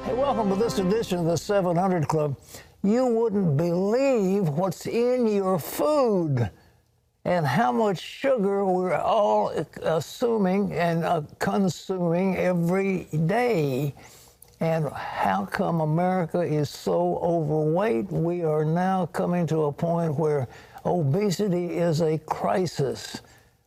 Hey, welcome to this edition of the 700 Club. You wouldn't believe what's in your food and how much sugar we're all assuming and consuming every day. And how come America is so overweight? We are now coming to a point where obesity is a crisis.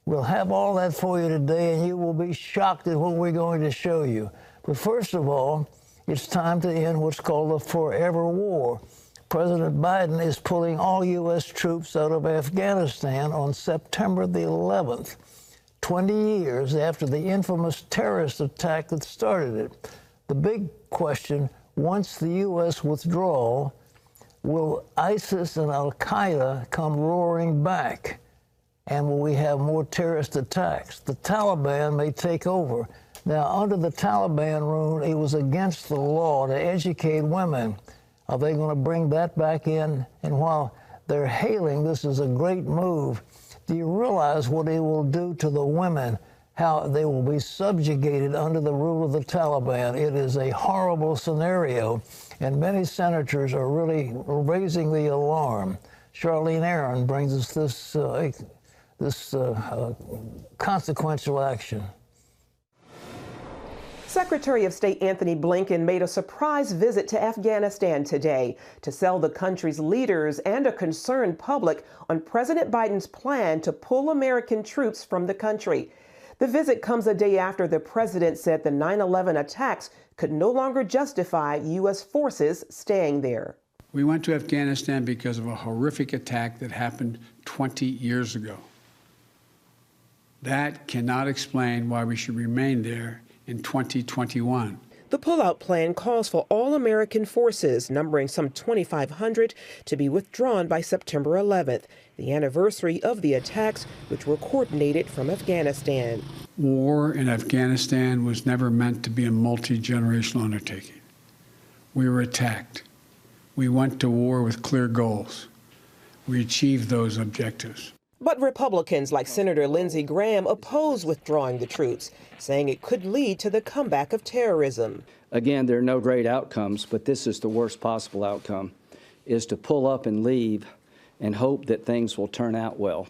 We'll have all that for you today, and you will be shocked at what we're going to show you. But first of all, it's time to end what's called the forever war. President Biden is pulling all U.S. troops out of Afghanistan on September the 11th, 20 years after the infamous terrorist attack that started it. The big question, once the U.S. withdrawal, will ISIS and Al-Qaeda come roaring back? And will we have more terrorist attacks? The Taliban may take over. Now, under the Taliban rule, it was against the law to educate women. Are they going to bring that back in? And while they're hailing this is a great move, do you realize what it will do to the women, how they will be subjugated under the rule of the Taliban? It is a horrible scenario, and many senators are really raising the alarm. Charlene Aaron brings us this consequential action. Secretary of State Anthony Blinken made a surprise visit to Afghanistan today to sell the country's leaders and a concerned public on President Biden's plan to pull American troops from the country. The visit comes a day after the president said the 9/11 attacks could no longer justify U.S. forces staying there. We went to Afghanistan because of a horrific attack that happened 20 years ago. That cannot explain why we should remain there in 2021. The pullout plan calls for all American forces, numbering some 2,500, to be withdrawn by September 11th, the anniversary of the attacks, which were coordinated from Afghanistan. War in Afghanistan was never meant to be a multi-generational undertaking. We were attacked. We went to war with clear goals. We achieved those objectives. But Republicans like Senator Lindsey Graham oppose withdrawing the troops, saying it could lead to the comeback of terrorism. Again, there are no great outcomes, but this is the worst possible outcome, is to pull up and leave and hope that things will turn out well.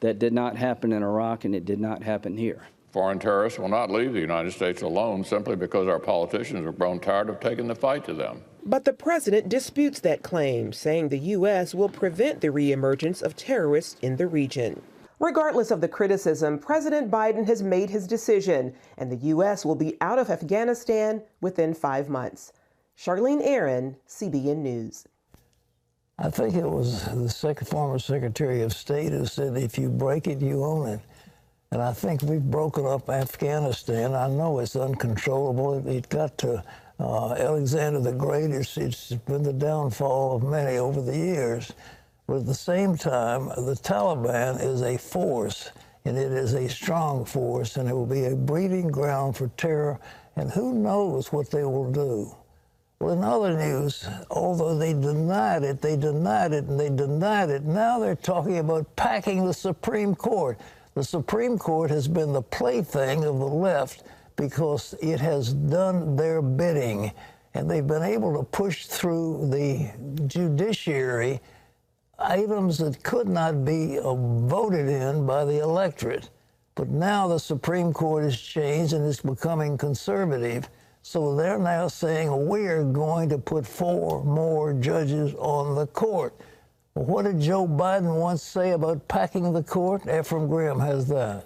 That did not happen in Iraq, and it did not happen here. Foreign terrorists will not leave the United States alone simply because our politicians have grown tired of taking the fight to them. But the president disputes that claim, saying the U.S. will prevent the reemergence of terrorists in the region. Regardless of the criticism, President Biden has made his decision, and the U.S. will be out of Afghanistan within 5 months. Charlene Aaron, CBN News. I think it was the former Secretary of State who said, if you break it, you own it. And I think we've broken up Afghanistan. I know it's uncontrollable. It got to Alexander the Great. It's been the downfall of many over the years. But at the same time, the Taliban is a force, and it is a strong force, and it will be a breeding ground for terror, and who knows what they will do. Well, in other news, although they denied it, now they're talking about packing the Supreme Court. The Supreme Court has been the plaything of the left because it has done their bidding, and they've been able to push through the judiciary items that could not be voted in by the electorate. But now the Supreme Court has changed and is becoming conservative, so they're now saying we're going to put 4 more judges on the court. Well, what did Joe Biden once say about packing the court? Ephraim Graham has that.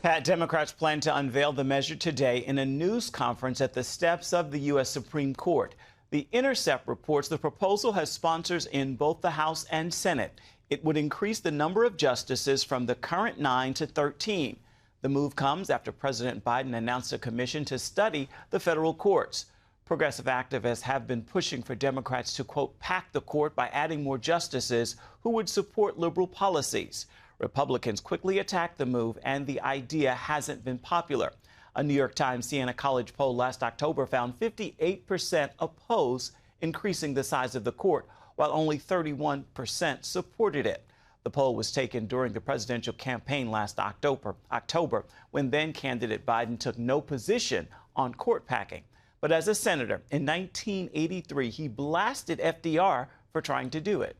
Pat, Democrats plan to unveil the measure today in a news conference at the steps of the U.S. Supreme Court. The Intercept reports the proposal has sponsors in both the House and Senate. It would increase the number of justices from the current 9 to 13. The move comes after President Biden announced a commission to study the federal courts. Progressive activists have been pushing for Democrats to, quote, pack the court by adding more justices who would support liberal policies. Republicans quickly attacked the move, and the idea hasn't been popular. A New York Times Siena College poll last October found 58% oppose increasing the size of the court, while only 31% supported it. The poll was taken during the presidential campaign last October, when then candidate Biden took no position on court packing. But as a senator in 1983, he blasted FDR for trying to do it.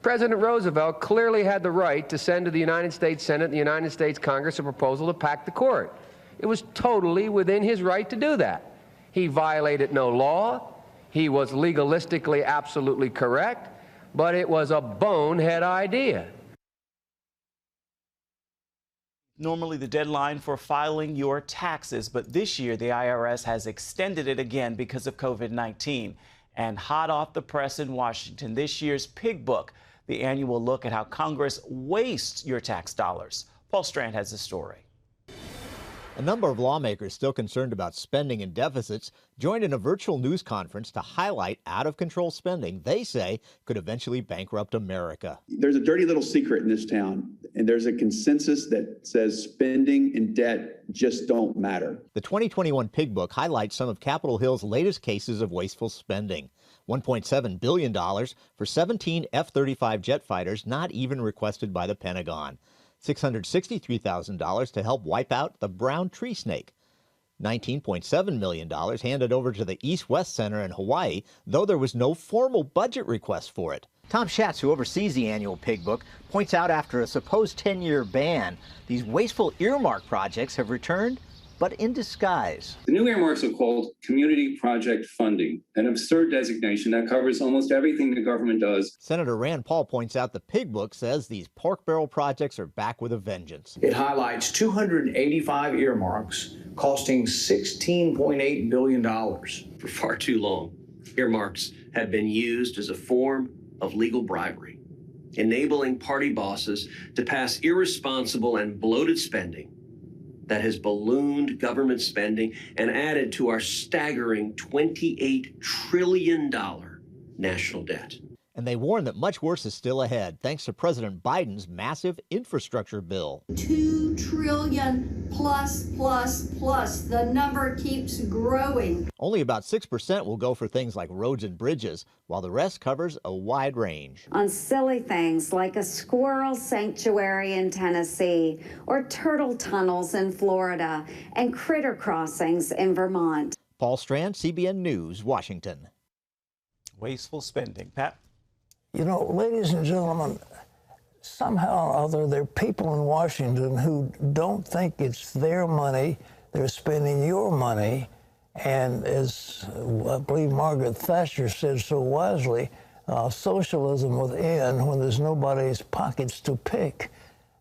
President Roosevelt clearly had the right to send to the United States Senate and the United States Congress a proposal to pack the court. It was totally within his right to do that. He violated no law. He was legalistically absolutely correct, but it was a bonehead idea. Normally the deadline for filing your taxes, but this year the IRS has extended it again because of COVID-19. And hot off the press in Washington, this year's Pig Book, the annual look at how Congress wastes your tax dollars. Paul Strand has the story. A number of lawmakers still concerned about spending and deficits joined in a virtual news conference to highlight out-of-control spending they say could eventually bankrupt America. There's a dirty little secret in this town, and there's a consensus that says spending and debt just don't matter. The 2021 Pig Book highlights some of Capitol Hill's latest cases of wasteful spending. $1.7 billion for 17 F-35 jet fighters not even requested by the Pentagon. $663,000 to help wipe out the brown tree snake. $19.7 million handed over to the East-West Center in Hawaii, though there was no formal budget request for it. Tom Schatz, who oversees the annual Pig Book, points out after a supposed 10-year ban, these wasteful earmark projects have returned, but in disguise. The new earmarks are called community project funding, an absurd designation that covers almost everything the government does. Senator Rand Paul points out the Pig Book says these pork barrel projects are back with a vengeance. It highlights 285 earmarks costing $16.8 billion. For far too long, earmarks have been used as a form of legal bribery, enabling party bosses to pass irresponsible and bloated spending that has ballooned government spending and added to our staggering $28 trillion national debt. And they warn that much worse is still ahead, thanks to President Biden's massive infrastructure bill. $2 trillion plus. The number keeps growing. Only about 6% will go for things like roads and bridges, while the rest covers a wide range. On silly things like a squirrel sanctuary in Tennessee, or turtle tunnels in Florida, and critter crossings in Vermont. Paul Strand, CBN News, Washington. Wasteful spending. Pat? You know, ladies and gentlemen, somehow or other, there are people in Washington who don't think it's their money. They're spending your money. And as I believe Margaret Thatcher said so wisely, socialism will end when there's nobody's pockets to pick.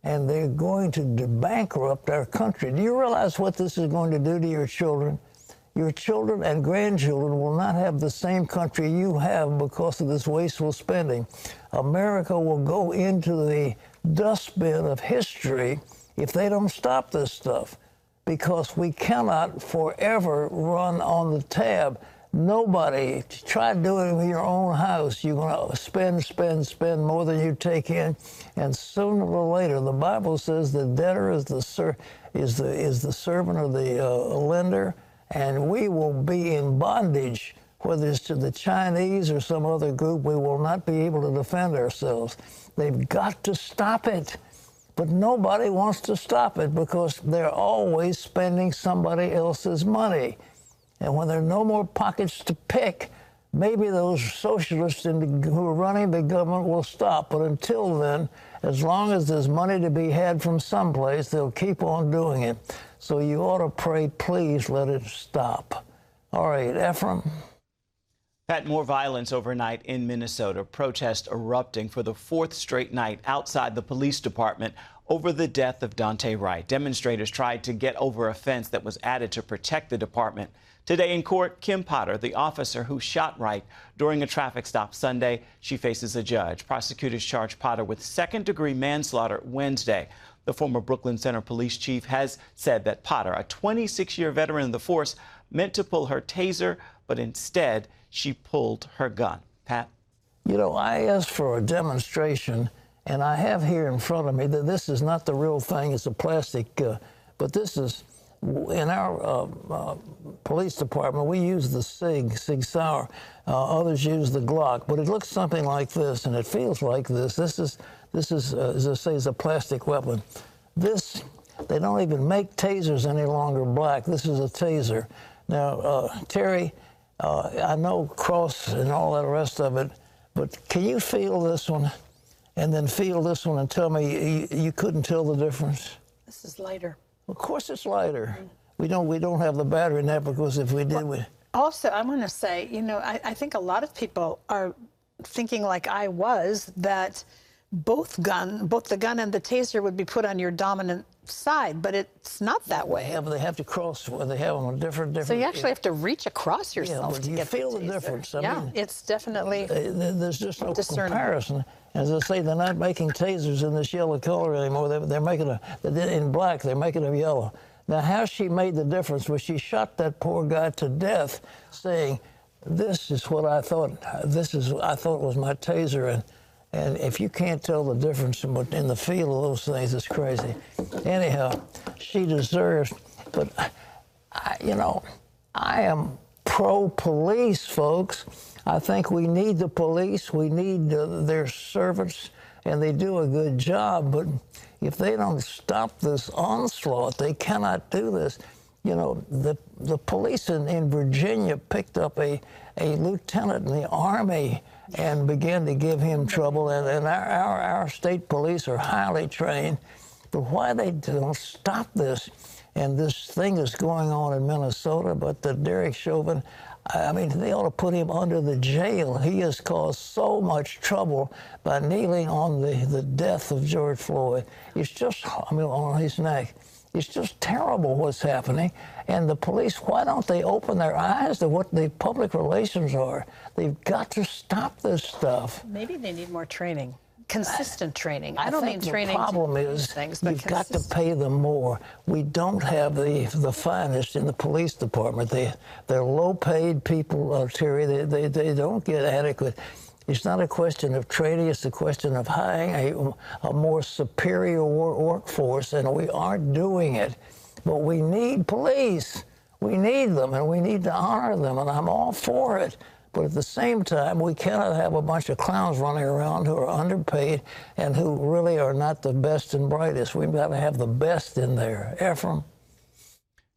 And they're going to bankrupt our country. Do you realize what this is going to do to your children? Your children and grandchildren will not have the same country you have because of this wasteful spending. America will go into the dustbin of history if they don't stop this stuff, because we cannot forever run on the tab. Nobody, try doing it in your own house. You're going to spend more than you take in, and sooner or later, the Bible says the debtor is the servant of the lender. And we will be in bondage, whether it's to the Chinese or some other group. We will not be able to defend ourselves. They've got to stop it. But nobody wants to stop it because they're always spending somebody else's money. And when there are no more pockets to pick, maybe those socialists who are running the government will stop. But until then, as long as there's money to be had from someplace, they'll keep on doing it. So you ought to pray, please let it stop. All right, Ephraim. Pat, more violence overnight in Minnesota. Protests erupting for the fourth straight night outside the police department over the death of Daunte Wright. Demonstrators tried to get over a fence that was added to protect the department. Today in court, Kim Potter, the officer who shot Wright during a traffic stop Sunday, she faces a judge. Prosecutors charged Potter with second-degree manslaughter Wednesday. The former Brooklyn Center police chief has said that Potter, a 26-year veteran of the force, meant to pull her taser, but instead she pulled her gun. Pat? You know, I asked for a demonstration, and I have here in front of me that this is not the real thing. It's a plastic, but this is, in our police department, we use the Sig Sauer. Others use the Glock, but it looks something like this, and it feels like this. This is, as I say, is a plastic weapon. This They don't even make tasers any longer black. This is a taser. Now, Terry, I know cross and all that rest of it, but can you feel this one and then feel this one and tell me you couldn't tell the difference? This is lighter. Of course it's lighter. We don't have the battery in that, because if we did, we... Also, I want to say, you know, I think a lot of people are thinking, like I was, that both the gun and the taser would be put on your dominant side, but it's not that way. They have to cross, they have them on different. So you actually have to reach across yourself to you get feel the difference. I mean, it's definitely there's just no comparison. As I say, they're not making tasers in this yellow color anymore. They're making in black. They're making them yellow. Now, how she made the difference was she shot that poor guy to death, saying, "This is what I thought. I thought was my taser." And if you can't tell the difference in the feel of those things, it's crazy. Anyhow, she deserves. But I am pro-police, folks. I think we need the police. We need their servants, and they do a good job. But if they don't stop this onslaught, they cannot do this. You know, the police in Virginia picked up a lieutenant in the Army and began to give him trouble. And our state police are highly trained. But why they don't stop this? And this thing is going on in Minnesota, but the Derek Chauvin, I mean, they ought to put him under the jail. He has caused so much trouble by kneeling on the death of George Floyd. It's just, on his neck. It's just terrible what's happening. And the police, why don't they open their eyes to what the public relations are? They've got to stop this stuff. Maybe they need more training. Consistent training. I don't mean training. The problem is you've got to pay them more. We don't have the finest in the police department. They're low-paid people, Terry. They don't get adequate. It's not a question of training. It's a question of hiring a more superior workforce, and we aren't doing it. But we need police. We need them, and we need to honor them, and I'm all for it. But at the same time, we cannot have a bunch of clowns running around who are underpaid and who really are not the best and brightest. We've got to have the best in there. Ephraim?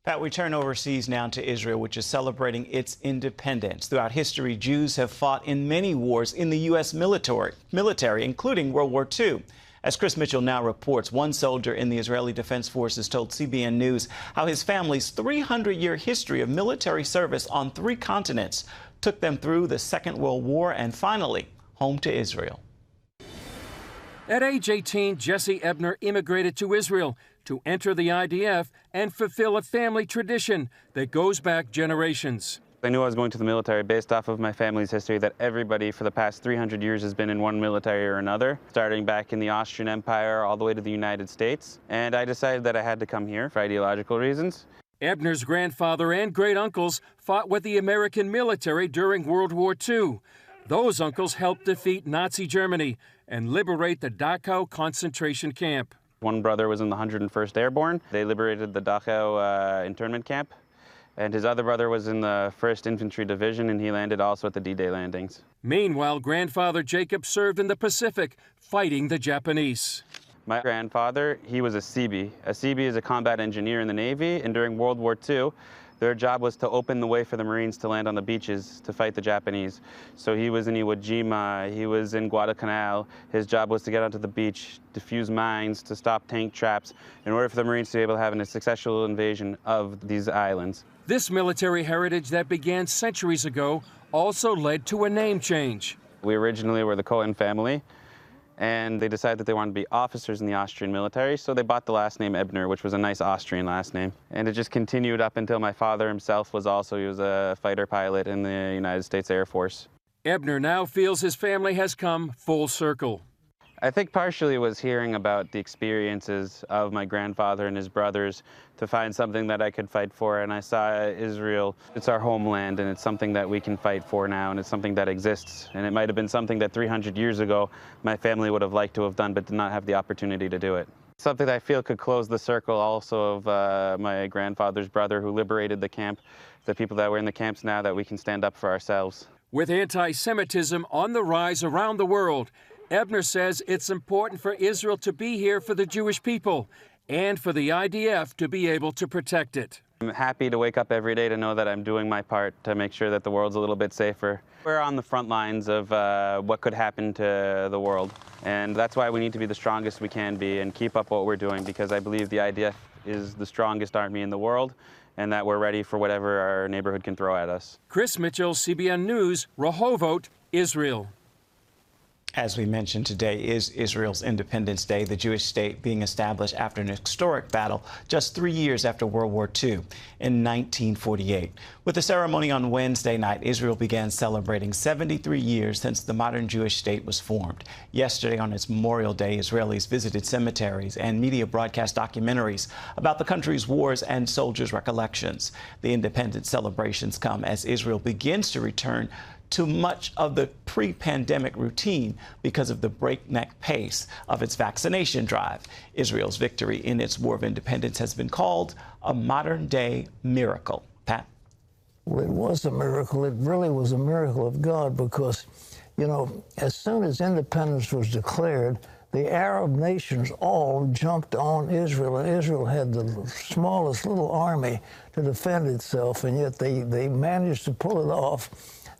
Pat, we turn overseas now to Israel, which is celebrating its independence. Throughout history, Jews have fought in many wars in the U.S. military, including World War II. As Chris Mitchell now reports, one soldier in the Israeli Defense Forces told CBN News how his family's 300-year history of military service on 3 continents took them through the Second World War and finally home to Israel. At age 18, Jesse Ebner immigrated to Israel to enter the IDF and fulfill a family tradition that goes back generations. I knew I was going to the military based off of my family's history, that everybody for the past 300 years has been in one military or another, starting back in the Austrian Empire all the way to the United States. And I decided that I had to come here for ideological reasons. Ebner's grandfather and great-uncles fought with the American military during World War II. Those uncles helped defeat Nazi Germany and liberate the Dachau concentration camp. One brother was in the 101st Airborne. They liberated the Dachau internment camp. And his other brother was in the 1st Infantry Division, and he landed also at the D-Day landings. Meanwhile, grandfather Jacob served in the Pacific, fighting the Japanese. My grandfather, he was a CB. A CB is a combat engineer in the Navy, and during World War II, their job was to open the way for the Marines to land on the beaches to fight the Japanese. So he was in Iwo Jima, he was in Guadalcanal. His job was to get onto the beach, defuse mines, to stop tank traps, in order for the Marines to be able to have a successful invasion of these islands. This military heritage that began centuries ago also led to a name change. We originally were the Cohen family, and they decided that they wanted to be officers in the Austrian military, so they bought the last name Ebner, which was a nice Austrian last name. And it just continued up until my father himself was a fighter pilot in the United States Air Force. Ebner now feels his family has come full circle. I think partially it was hearing about the experiences of my grandfather and his brothers to find something that I could fight for, and I saw Israel. It's our homeland, and it's something that we can fight for now, and it's something that exists. And it might have been something that 300 years ago my family would have liked to have done, but did not have the opportunity to do it. Something that I feel could close the circle also of my grandfather's brother who liberated the camp, the people that were in the camps now, that we can stand up for ourselves. With anti-Semitism on the rise around the world, Ebner says it's important for Israel to be here for the Jewish people and for the IDF to be able to protect it. I'm happy to wake up every day to know that I'm doing my part to make sure that the world's a little bit safer. We're on the front lines of what could happen to the world, and that's why we need to be the strongest we can be and keep up what we're doing, because I believe the IDF is the strongest army in the world and that we're ready for whatever our neighborhood can throw at us. Chris Mitchell, CBN News, Rehovot, Israel. As we mentioned, today is Israel's Independence Day, the Jewish state being established after an historic battle just 3 years after World War II in 1948. With the ceremony on Wednesday night, Israel began celebrating 73 years since the modern Jewish state was formed. Yesterday, on its Memorial Day, Israelis visited cemeteries and media broadcast documentaries about the country's wars and soldiers' recollections. The independence celebrations come as Israel begins to return to much of the pre-pandemic routine because of the breakneck pace of its vaccination drive. Israel's victory in its War of Independence has been called a modern-day miracle. Pat? Well, it was a miracle. It really was a miracle of God because, you know, as soon as independence was declared, the Arab nations all jumped on Israel, and Israel had the smallest little army to defend itself, and yet they managed to pull it off.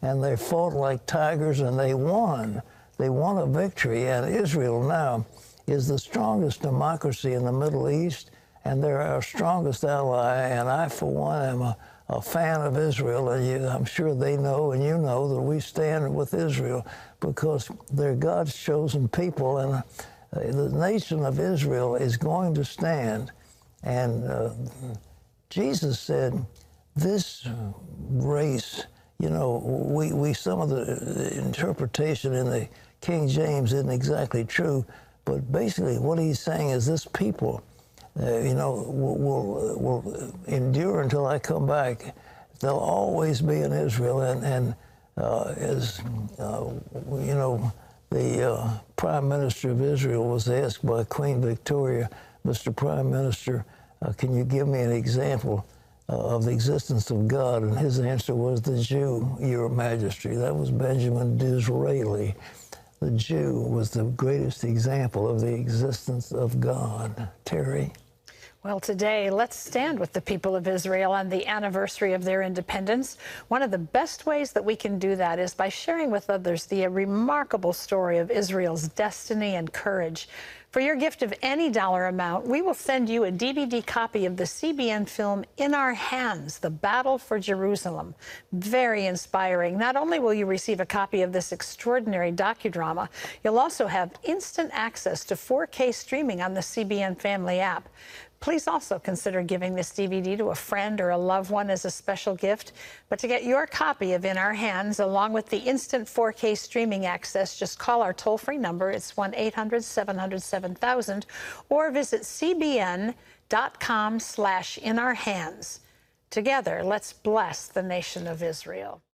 And they fought like tigers, and they won. They won a victory, and Israel now is the strongest democracy in the Middle East, and they're our strongest ally, and I, for one, am a fan of Israel, and I'm sure they know and you know that we stand with Israel because they're God's chosen people, and the nation of Israel is going to stand. And Jesus said, this race, you know, we some of the interpretation in the King James isn't exactly true, but basically what he's saying is this people, you know, will endure until I come back. They'll always be in Israel, and as you know, the Prime Minister of Israel was asked by Queen Victoria, Mr. Prime Minister, can you give me an example of the existence of God? And his answer was, the Jew, your majesty. That was Benjamin Disraeli. The Jew was the greatest example of the existence of God. Terry? Well, today, let's stand with the people of Israel on the anniversary of their independence. One of the best ways that we can do that is by sharing with others the remarkable story of Israel's destiny and courage. For your gift of any dollar amount, we will send you a DVD copy of the CBN film In Our Hands, The Battle for Jerusalem. Very inspiring. Not only will you receive a copy of this extraordinary docudrama, you'll also have instant access to 4K streaming on the CBN Family app. Please also consider giving this DVD to a friend or a loved one as a special gift. But to get your copy of In Our Hands, along with the instant 4K streaming access, just call our toll-free number. It's 1-800-700-7000, or visit cbn.com/inourhands. Together, let's bless the nation of Israel.